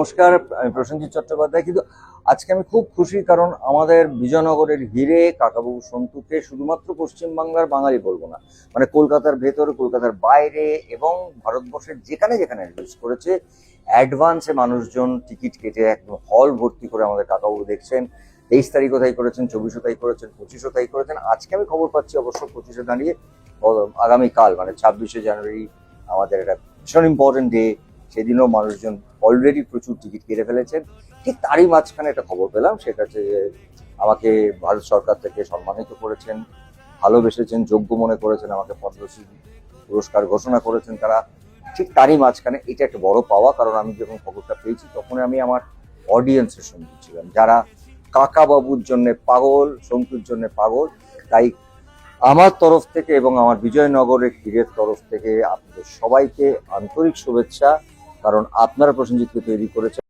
নমস্কার, আমি প্রসেনজিৎ চট্টোপাধ্যায়। কিন্তু আজকে আমি খুব খুশি, কারণ আমাদের বিজয়নগরের হিরে কাকাবাবু সন্তুকে শুধুমাত্র পশ্চিমবাংলার বাঙালি বলবো না, মানে কলকাতার ভেতরে, কলকাতার বাইরে এবং ভারতবর্ষের যেখানে যেখানে রিলিজ করেছে, অ্যাডভান্সে মানুষজন টিকিট কেটে একদম হল ভর্তি করে আমাদের কাকাবাবু দেখছেন। 23 তারিখও তাই করেছেন, 24ও তাই করেছেন, 25ও তাই করেছেন। আজকে আমি খবর পাচ্ছি অবশ্য 25-এ দাঁড়িয়ে আগামীকাল মানে 26শে জানুয়ারি আমাদের একটা ভীষণ ইম্পর্টেন্ট ডে, সেদিনও মানুষজন অলরেডি প্রচুর টিকিট কেটে ফেলেছেন। ঠিক তারই মাঝখানে একটা খবর পেলাম, সেটা হচ্ছে যে আমাকে ভারত সরকার থেকে সম্মানিত করেছেন, ভালোবেসেছেন, যোগ্য মনে করেছেন, আমাকে পদ্মশ্রী পুরস্কার ঘোষণা করেছেন তারা। ঠিক তারই মাঝখানে এটা একটা বড় পাওয়া, কারণ আমি যখন খবরটা পেয়েছি তখন আমি আমার অডিয়েন্সের সঙ্গে ছিলাম, যারা কাকাবাবুর জন্য পাগল, সন্তুর জন্য পাগল। তাই আমার তরফ থেকে এবং আমার বিজয়নগরের হীরের তরফ থেকে আপনাদের সবাইকে আন্তরিক শুভেচ্ছা, কারণ আপনারা প্রসেনজিৎকে তৈরি করেছেন।